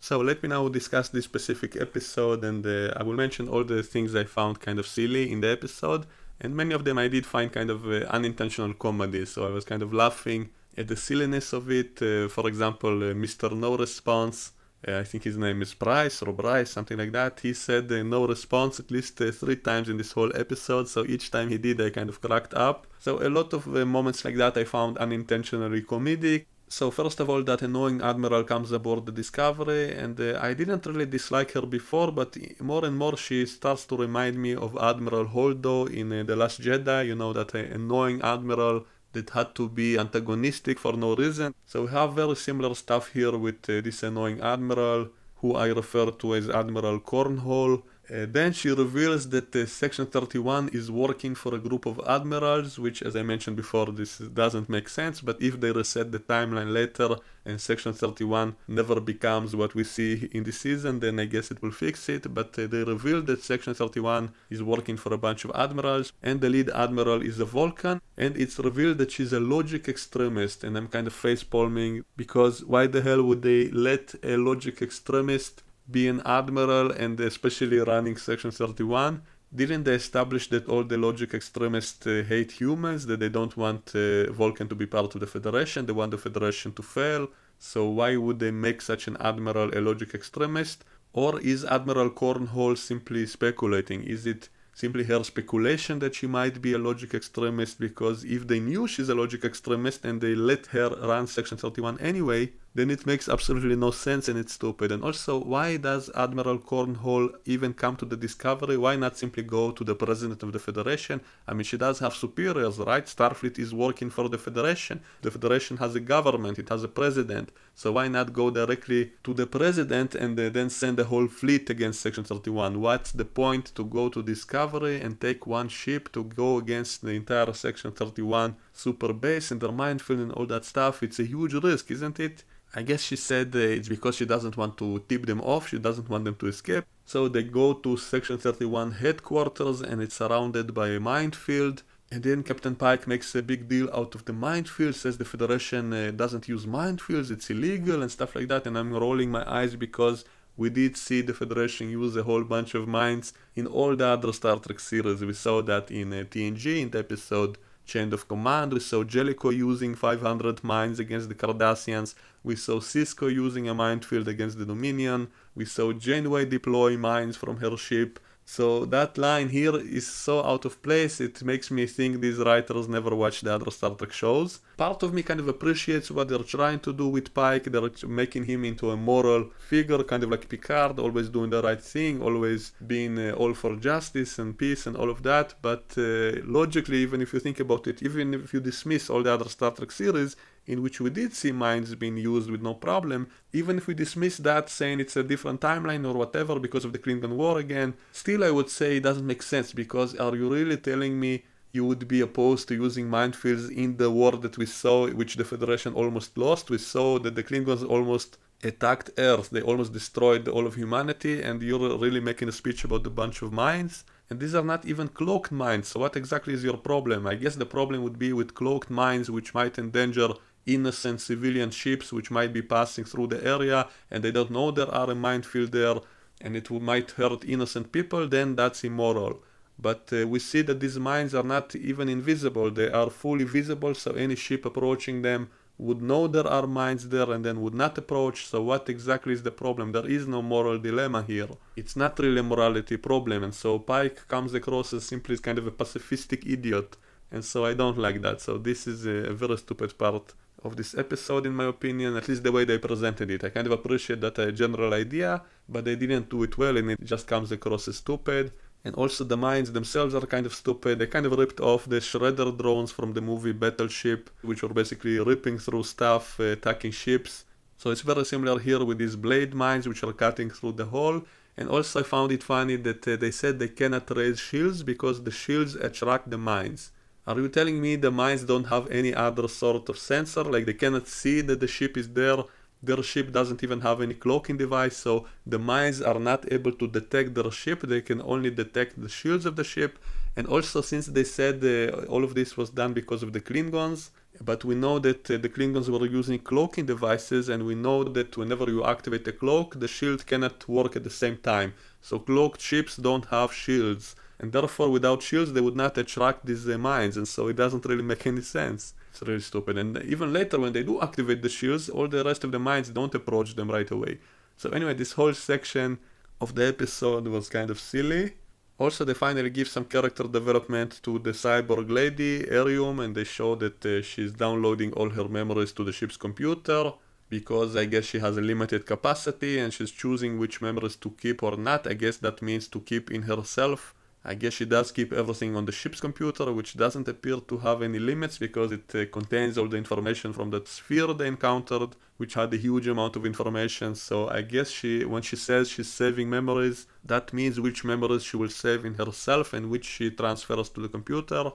So let me now discuss this specific episode, and I will mention all the things I found kind of silly in the episode, and many of them I did find kind of unintentional comedy, so I was kind of laughing at the silliness of it. For example, Mr. No Response, I think his name is Bryce or Bryce, something like that. He said no response at least 3 times in this whole episode, so each time he did, I kind of cracked up. So a lot of moments like that I found unintentionally comedic. So first of all, that annoying admiral comes aboard the Discovery, and I didn't really dislike her before, but more and more she starts to remind me of Admiral Holdo in The Last Jedi, you know, that annoying admiral that had to be antagonistic for no reason. So we have very similar stuff here with this annoying admiral, who I refer to as Admiral Cornhole. Then she reveals that Section 31 is working for a group of admirals, which, as I mentioned before, this doesn't make sense, but if they reset the timeline later and Section 31 never becomes what we see in the season, then I guess it will fix it. But they revealed that Section 31 is working for a bunch of admirals, and the lead admiral is a Vulcan, and it's revealed that she's a logic extremist, and I'm kind of face-palming, because why the hell would they let a logic extremist be an admiral, and especially running Section 31? Didn't they establish that all the logic extremists hate humans, that they don't want Vulcan to be part of the Federation, they want the Federation to fail? So why would they make such an admiral a logic extremist? Or is Admiral Cornhole simply speculating? Is it simply her speculation that she might be a logic extremist? Because if they knew she's a logic extremist and they let her run Section 31 anyway, then it makes absolutely no sense and it's stupid. And also, why does Admiral Cornhole even come to the Discovery? Why not simply go to the President of the Federation? I mean, she does have superiors, right? Starfleet is working for the Federation. The Federation has a government, it has a president. So why not go directly to the President and then send a whole fleet against Section 31? What's the point to go to Discovery and take one ship to go against the entire Section 31 super base and their minefield and all that stuff? It's a huge risk, isn't it? I guess she said it's because she doesn't want to tip them off, she doesn't want them to escape. So they go to Section 31 headquarters and it's surrounded by a minefield. And then Captain Pike makes a big deal out of the minefield, says the Federation doesn't use minefields, it's illegal and stuff like that. And I'm rolling my eyes because we did see the Federation use a whole bunch of mines in all the other Star Trek series. We saw that in TNG, in the episode Chain of Command. We saw Jellicoe using 500 mines against the Cardassians. We saw Cisco using a minefield against the Dominion. We saw Janeway deploy mines from her ship. So that line here is so out of place, it makes me think these writers never watched the other Star Trek shows. Part of me kind of appreciates what they're trying to do with Pike. They're making him into a moral figure, kind of like Picard, always doing the right thing, always being all for justice and peace and all of that. But logically, even if you think about it, even if you dismiss all the other Star Trek series, in which we did see mines being used with no problem, even if we dismiss that, saying it's a different timeline or whatever because of the Klingon War again, still I would say it doesn't make sense, because are you really telling me you would be opposed to using minefields in the war that we saw, which the Federation almost lost? We saw that the Klingons almost attacked Earth, they almost destroyed all of humanity, and you're really making a speech about a bunch of mines? And these are not even cloaked mines, so what exactly is your problem? I guess the problem would be with cloaked mines which might endanger innocent civilian ships which might be passing through the area and they don't know there are a minefield there and it might hurt innocent people, then that's immoral. But we see that these mines are not even invisible, they are fully visible, so any ship approaching them would know there are mines there and then would not approach. So what exactly is the problem? There is no moral dilemma here. It's not really a morality problem, and so Pike comes across as simply kind of a pacifistic idiot, and so I don't like that. So this is a very stupid part of this episode, in my opinion, at least the way they presented it. I kind of appreciate that general idea, but they didn't do it well and it just comes across as stupid. And also the mines themselves are kind of stupid. They kind of ripped off the Shredder drones from the movie Battleship, which were basically ripping through stuff, attacking ships. So it's very similar here with these blade mines which are cutting through the hull. And also I found it funny that they said they cannot raise shields because the shields attract the mines. Are you telling me the mines don't have any other sort of sensor? Like they cannot see that the ship is there? Their ship doesn't even have any cloaking device, so the mines are not able to detect their ship, they can only detect the shields of the ship. And also, since they said all of this was done because of the Klingons, But we know that the Klingons were using cloaking devices, and we know that whenever you activate a cloak, the shield cannot work at the same time. So cloaked ships don't have shields, and therefore without shields they would not attract these mines, and so it doesn't really make any sense. It's really stupid. And even later when they do activate the shields, all the rest of the mines don't approach them right away. So anyway, this whole section of the episode was kind of silly. Also, they finally give some character development to the cyborg lady, Arium, and they show that she's downloading all her memories to the ship's computer, because I guess she has a limited capacity and she's choosing which memories to keep or not. I guess that means to keep in herself. I guess she does keep everything on the ship's computer, which doesn't appear to have any limits because it contains all the information from that sphere they encountered, which had a huge amount of information. So I guess when she says she's saving memories, that means which memories she will save in herself and which she transfers to the computer.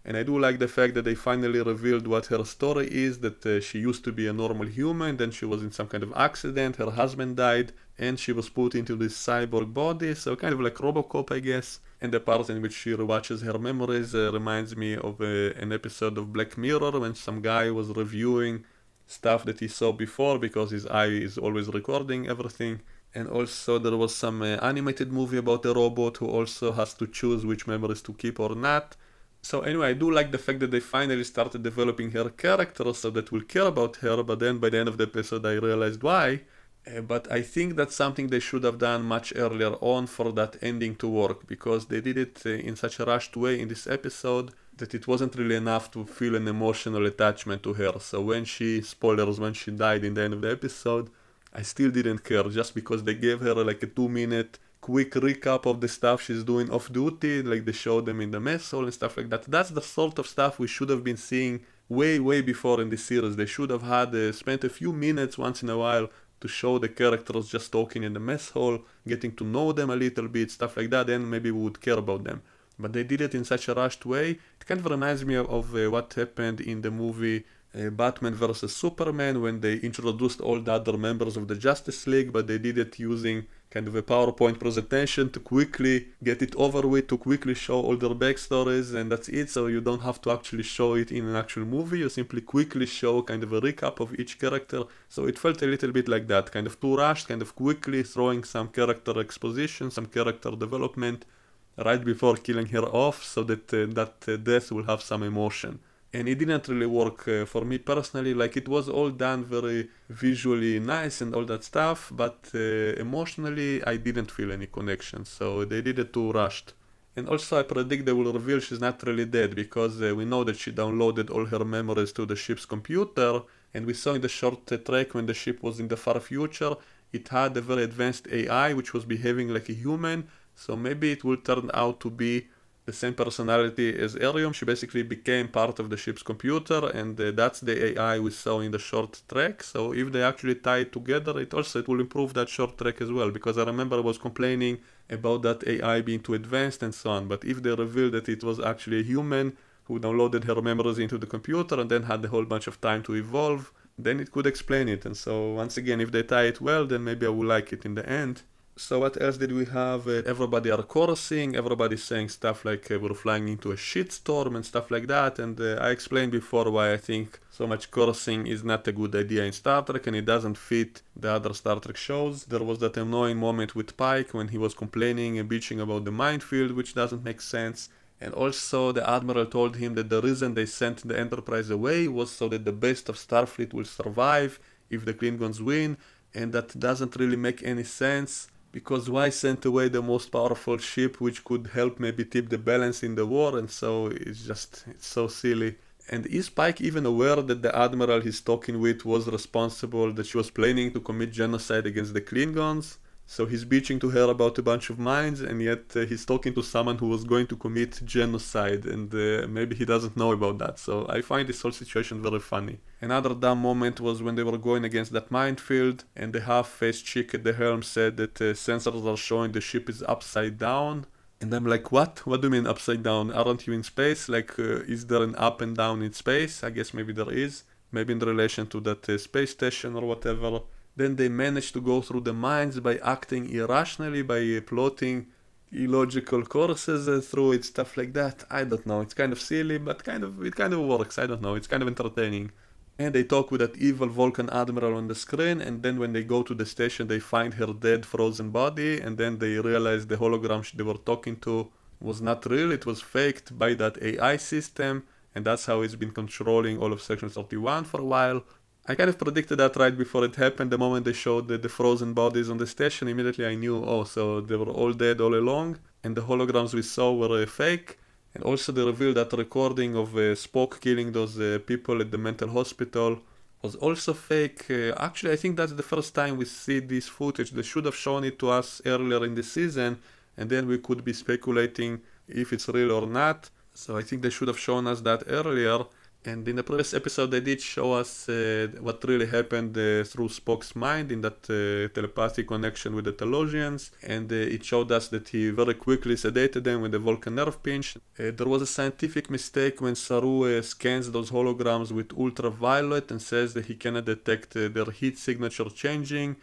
And I do like the fact that they finally revealed what her story is, that she used to be a normal human, then she was in some kind of accident, her husband died, and she was put into this cyborg body, so kind of like Robocop, I guess. And the part in which she rewatches her memories reminds me of an episode of Black Mirror when some guy was reviewing stuff that he saw before because his eye is always recording everything. And also there was some animated movie about a robot who also has to choose which memories to keep or not. So anyway, I do like the fact that they finally started developing her character so that we'll care about her, but then by the end of the episode I realized why. But I think that's something they should have done much earlier on for that ending to work, because they did it in such a rushed way in this episode that it wasn't really enough to feel an emotional attachment to her. So when spoilers, when she died in the end of the episode, I still didn't care, just because they gave her like a 2-minute quick recap of the stuff she's doing off duty, like they showed them in the mess hall and stuff like that. That's the sort of stuff we should have been seeing way before in this series. They should have had spent a few minutes once in a while to show the characters just talking in the mess hall, getting to know them a little bit, stuff like that, and maybe we would care about them. But they did it in such a rushed way. It kind of reminds me of what happened in the movie Batman vs. Superman, when they introduced all the other members of the Justice League, but they did it using kind of a PowerPoint presentation to quickly get it over with, to quickly show all their backstories, and that's it. So you don't have to actually show it in an actual movie, you simply quickly show kind of a recap of each character. So it felt a little bit like that, kind of too rushed, kind of quickly throwing some character exposition, some character development right before killing her off, so that that death will have some emotion. And it didn't really work for me personally. Like, it was all done very visually nice and all that stuff, but emotionally I didn't feel any connection, so they did it too rushed. And also I predict they will reveal she's not really dead, because we know that she downloaded all her memories to the ship's computer, and we saw in the short track when the ship was in the far future, it had a very advanced AI which was behaving like a human, so maybe it will turn out to be the same personality as Arium. She basically became part of the ship's computer, and that's the AI we saw in the short track. So if they actually tie it together, it will improve that short track as well, because I remember I was complaining about that AI being too advanced and so on. But if they reveal that it was actually a human who downloaded her memories into the computer and then had a whole bunch of time to evolve, then it could explain it. And so once again, if they tie it well, then maybe I will like it in the end. So what else did we have? Everybody are chorusing, everybody saying stuff like we're flying into a shitstorm and stuff like that, and I explained before why I think so much chorusing is not a good idea in Star Trek, and it doesn't fit the other Star Trek shows. There was that annoying moment with Pike when he was complaining and bitching about the minefield, which doesn't make sense. And also the Admiral told him that the reason they sent the Enterprise away was so that the best of Starfleet will survive if the Klingons win, and that doesn't really make any sense. Because why send away the most powerful ship which could help maybe tip the balance in the war? And so it's so silly. And is Pike even aware that the admiral he's talking with was responsible, that she was planning to commit genocide against the Klingons? So he's bitching to her about a bunch of mines, and yet he's talking to someone who was going to commit genocide, and maybe he doesn't know about that. So I find this whole situation very funny. Another dumb moment was when they were going against that minefield, and the half-faced chick at the helm said that sensors are showing the ship is upside down. And I'm like, what? What do you mean upside down? Aren't you in space? Like, is there an up and down in space? I guess maybe there is. Maybe in relation to that space station or whatever. Then they managed to go through the mines by acting irrationally, by plotting illogical courses through it, stuff like that. I don't know. It's kind of silly, but it kind of works. I don't know. It's kind of entertaining. And they talk with that evil Vulcan admiral on the screen, and then when they go to the station, they find her dead, frozen body, and then they realize the hologram they were talking to was not real, it was faked by that AI system, and that's how it's been controlling all of Section 31 for a while. I kind of predicted that right before it happened. The moment they showed the frozen bodies on the station, immediately I knew, oh, so they were all dead all along, and the holograms we saw were fake. And also they revealed that recording of Spock killing those people at the mental hospital was also fake. Actually, I think that's the first time we see this footage. They should have shown it to us earlier in the season, and then we could be speculating if it's real or not. So I think they should have shown us that earlier. And in the previous episode, they did show us what really happened through Spock's mind in that telepathic connection with the Telosians. And it showed us that he very quickly sedated them with the Vulcan nerve pinch. There was a scientific mistake when Saru scans those holograms with ultraviolet and says that he cannot detect their heat signature changing.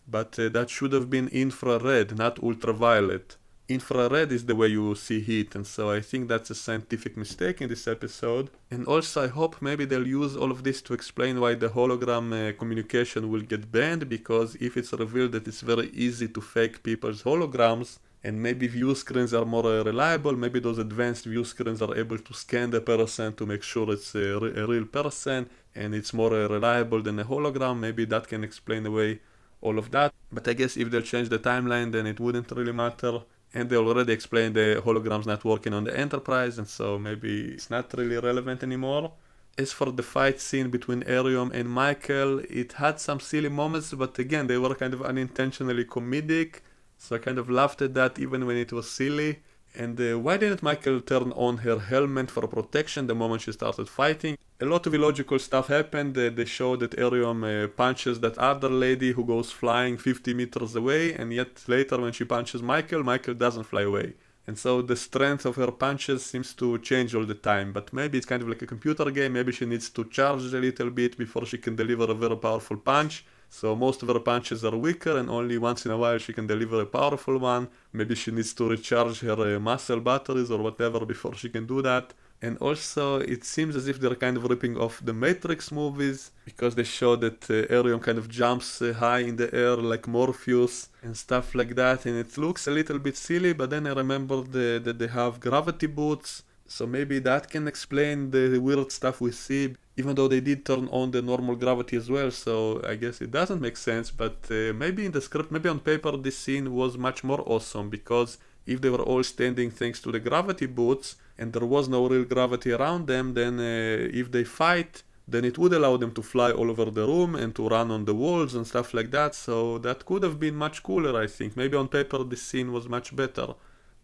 But that should have been infrared, not ultraviolet. Infrared is the way you see heat, and so I think that's a scientific mistake in this episode. And also I hope maybe they'll use all of this to explain why the hologram communication will get banned, because if it's revealed that it's very easy to fake people's holograms, and maybe view screens are more reliable, maybe those advanced view screens are able to scan the person to make sure it's a real person, and it's more reliable than a hologram, maybe that can explain away all of that. But I guess if they'll change the timeline, then it wouldn't really matter. And they already explained the holograms not working on the Enterprise, and so maybe it's not really relevant anymore. As for the fight scene between Arium and Michael, it had some silly moments, but again, they were kind of unintentionally comedic, so I kind of laughed at that even when it was silly. And why didn't Michael turn on her helmet for protection the moment she started fighting? A lot of illogical stuff happened. They showed that Arium punches that other lady who goes flying 50 meters away, and yet later when she punches Michael, Michael doesn't fly away. And so the strength of her punches seems to change all the time, but maybe it's kind of like a computer game. Maybe she needs to charge a little bit before she can deliver a very powerful punch. So most of her punches are weaker, and only once in a while she can deliver a powerful one. Maybe she needs to recharge her muscle batteries or whatever before she can do that. And also it seems as if they're kind of ripping off the Matrix movies, because they show that Arium kind of jumps high in the air like Morpheus and stuff like that, and it looks a little bit silly, but then I remembered that they have gravity boots, so maybe that can explain the weird stuff we see, even though they did turn on the normal gravity as well, so I guess it doesn't make sense. But maybe in the script, maybe on paper, this scene was much more awesome, because if they were all standing thanks to the gravity boots and there was no real gravity around them, then if they fight, then it would allow them to fly all over the room and to run on the walls and stuff like that. So that could have been much cooler, I think. Maybe on paper this scene was much better.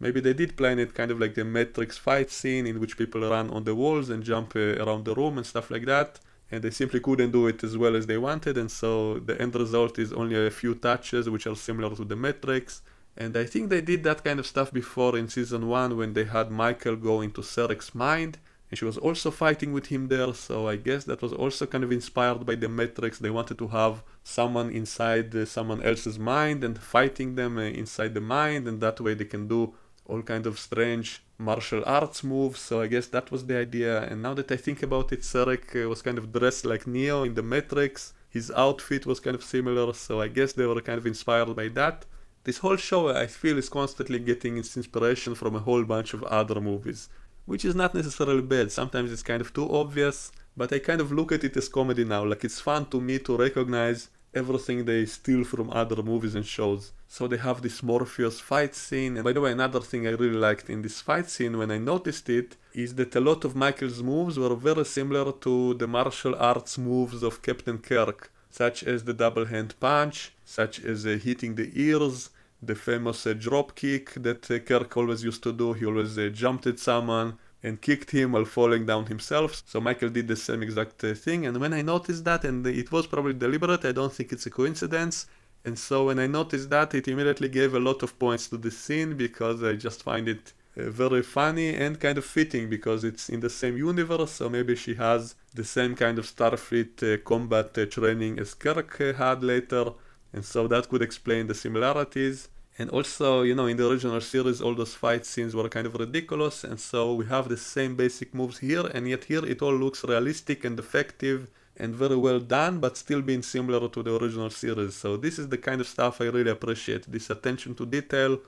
Maybe they did plan it kind of like the Matrix fight scene in which people run on the walls and jump around the room and stuff like that. And they simply couldn't do it as well as they wanted, and so the end result is only a few touches which are similar to the Matrix. And I think they did that kind of stuff before in season 1 when they had Michael go into Sarek's mind, and she was also fighting with him there, so I guess that was also kind of inspired by the Matrix. They wanted to have someone inside someone else's mind and fighting them inside the mind, and that way they can do all kind of strange martial arts moves, so I guess that was the idea. And now that I think about it, Sarek was kind of dressed like Neo in the Matrix, his outfit was kind of similar, so I guess they were kind of inspired by that. This whole show, I feel, is constantly getting its inspiration from a whole bunch of other movies, which is not necessarily bad. Sometimes it's kind of too obvious, but I kind of look at it as comedy now. Like, it's fun to me to recognize everything they steal from other movies and shows. So they have this Morpheus fight scene, and by the way, another thing I really liked in this fight scene when I noticed it is that a lot of Michael's moves were very similar to the martial arts moves of Captain Kirk, such as the double hand punch, such as hitting the ears, the famous drop kick that Kirk always used to do. He always jumped at someone and kicked him while falling down himself. So Michael did the same exact thing, and when I noticed that, and it was probably deliberate, I don't think it's a coincidence, and so when I noticed that, it immediately gave a lot of points to the scene, because I just find it very funny and kind of fitting, because it's in the same universe, so maybe she has the same kind of Starfleet combat training as Kirk had later, and so that could explain the similarities. And also, in the original series, all those fight scenes were kind of ridiculous, and so we have the same basic moves here, and yet here it all looks realistic and effective and very well done, but still being similar to the original series. So this is the kind of stuff I really appreciate. This attention to detail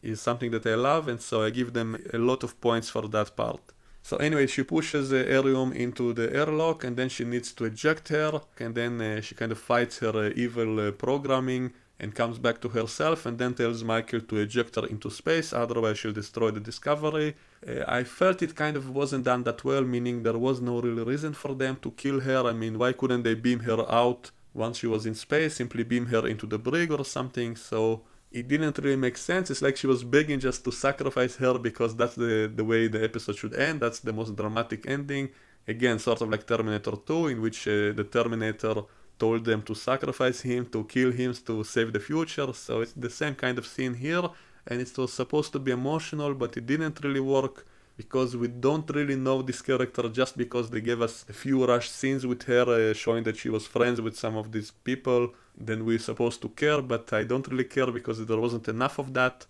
is something that I love, and so I give them a lot of points for that part. So anyway, she pushes Arium into the airlock, and then she needs to eject her, and then she kind of fights her evil programming and comes back to herself, and then tells Michael to eject her into space, otherwise she'll destroy the Discovery. I felt it kind of wasn't done that well, meaning there was no real reason for them to kill her. I mean, why couldn't they beam her out once she was in space, simply beam her into the brig or something? So it didn't really make sense. It's like she was begging just to sacrifice her because that's the way the episode should end. That's the most dramatic ending. Again, sort of like Terminator 2, in which the Terminator told them to sacrifice him, to kill him, to save the future. So it's the same kind of scene here, and it was supposed to be emotional, but it didn't really work because we don't really know this character just because they gave us a few rushed scenes with her showing that she was friends with some of these people. Then we're supposed to care, but I don't really care because there wasn't enough of that.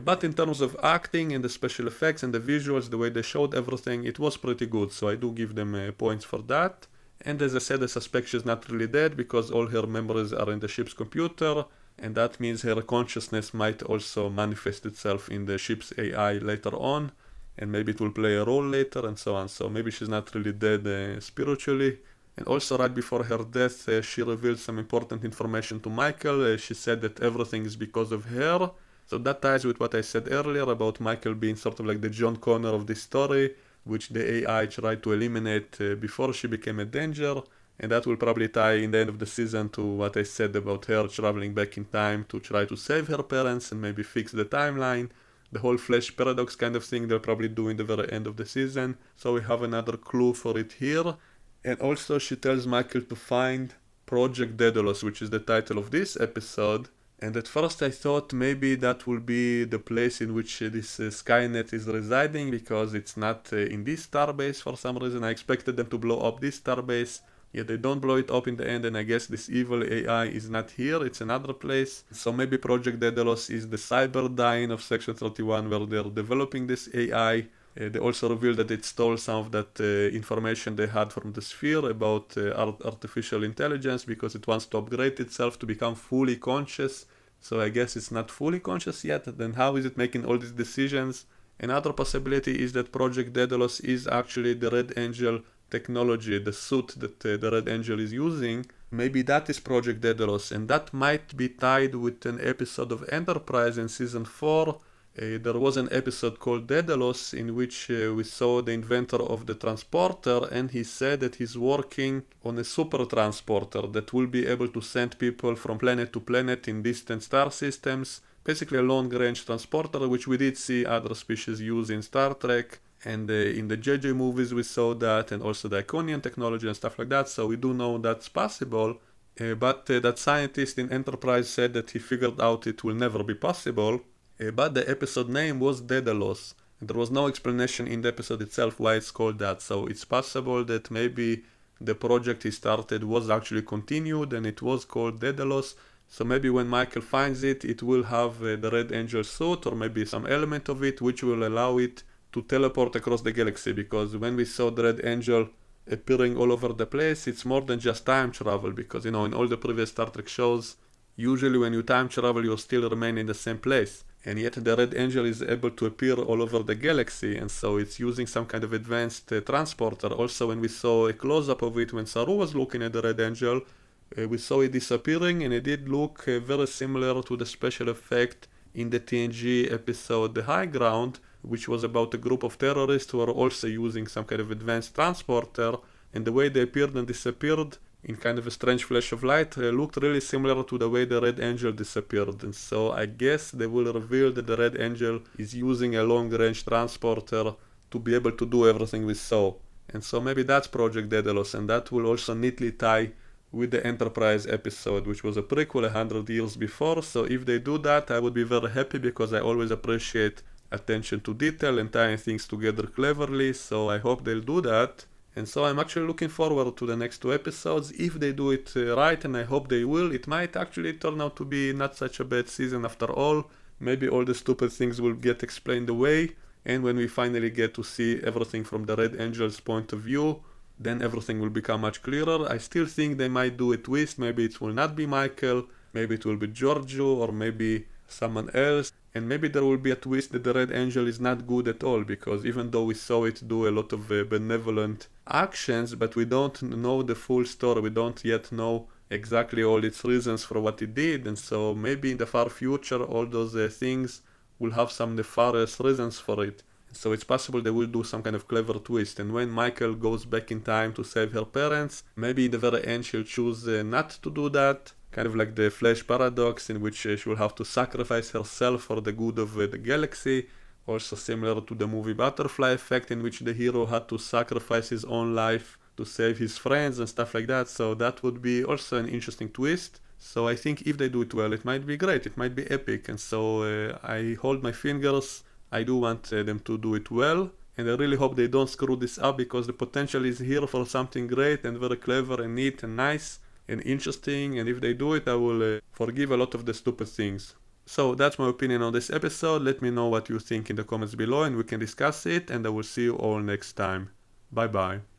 But in terms of acting and the special effects and the visuals, the way they showed everything, it was pretty good, so I do give them points for that. And as I said, I suspect she's not really dead because all her memories are in the ship's computer, and that means her consciousness might also manifest itself in the ship's AI later on, and maybe it will play a role later and so on. So maybe she's not really dead spiritually. And also right before her death, she revealed some important information to Michael. She said that everything is because of her. So that ties with what I said earlier about Michael being sort of like the John Connor of this story, which the AI tried to eliminate before she became a danger. And that will probably tie in the end of the season to what I said about her traveling back in time to try to save her parents and maybe fix the timeline. The whole Flash paradox kind of thing they'll probably do in the very end of the season. So we have another clue for it here. And also she tells Michael to find Project Daedalus, which is the title of this episode. And at first I thought maybe that will be the place in which this Skynet is residing, because it's not in this starbase for some reason. I expected them to blow up this starbase, yet they don't blow it up in the end, and I guess this evil AI is not here, it's another place. So maybe Project Daedalus is the Cyberdyne of Section 31, where they're developing this AI. They also revealed that it stole some of that information they had from the sphere about artificial intelligence, because it wants to upgrade itself to become fully conscious. So I guess it's not fully conscious yet. Then how is it making all these decisions? Another possibility is that Project Daedalus is actually the Red Angel technology, the suit that the Red Angel is using. Maybe that is Project Daedalus, and that might be tied with an episode of Enterprise in season 4. There was an episode called Daedalus in which we saw the inventor of the transporter, and he said that he's working on a super transporter that will be able to send people from planet to planet in distant star systems. Basically a long-range transporter, which we did see other species use in Star Trek, and in the JJ movies we saw that, and also the Iconian technology and stuff like that, so we do know that's possible. But that scientist in Enterprise said that he figured out it will never be possible. But the episode name was Daedalus, and there was no explanation in the episode itself why it's called that. So it's possible that maybe the project he started was actually continued and it was called Daedalus. So maybe when Michael finds it, it will have the Red Angel suit, or maybe some element of it which will allow it to teleport across the galaxy, because when we saw the Red Angel appearing all over the place, it's more than just time travel, because in all the previous Star Trek shows, usually when you time travel you still remain in the same place. And yet the Red Angel is able to appear all over the galaxy, and so it's using some kind of advanced transporter. Also, when we saw a close-up of it when Saru was looking at the Red Angel, we saw it disappearing, and it did look very similar to the special effect in the TNG episode The High Ground, which was about a group of terrorists who are also using some kind of advanced transporter, and the way they appeared and disappeared in kind of a strange flash of light looked really similar to the way the Red Angel disappeared. And so I guess they will reveal that the Red Angel is using a long-range transporter to be able to do everything we saw. And so maybe that's Project Daedalus, and that will also neatly tie with the Enterprise episode, which was a prequel 100 years before. So if they do that, I would be very happy, because I always appreciate attention to detail and tying things together cleverly. So I hope they'll do that. And so I'm actually looking forward to the next 2 episodes. If they do it right, and I hope they will, it might actually turn out to be not such a bad season after all. maybe all the stupid things will get explained away, and when we finally get to see everything from the Red Angel's point of view, then everything will become much clearer. I still think they might do a twist. Maybe it will not be Michael, maybe it will be Giorgio, or maybe someone else. And maybe there will be a twist that the Red Angel is not good at all, because even though we saw it do a lot of benevolent actions, but we don't know the full story. We don't yet know exactly all its reasons for what it did. And so maybe in the far future, all those things will have some nefarious reasons for it. So it's possible they will do some kind of clever twist. And when Michael goes back in time to save her parents, maybe in the very end she'll choose not to do that. Kind of like the Flash paradox, in which she will have to sacrifice herself for the good of the galaxy. Also similar to the movie Butterfly Effect, in which the hero had to sacrifice his own life to save his friends and stuff like that. So that would be also an interesting twist. So I think if they do it well, it might be great. It might be epic. And so I hold my fingers. I do want them to do it well. And I really hope they don't screw this up, because the potential is here for something great and very clever and neat and nice and interesting. And if they do it, I will forgive a lot of the stupid things. So that's my opinion on this episode. Let me know what you think in the comments below and we can discuss it, and I will see you all next time. Bye bye.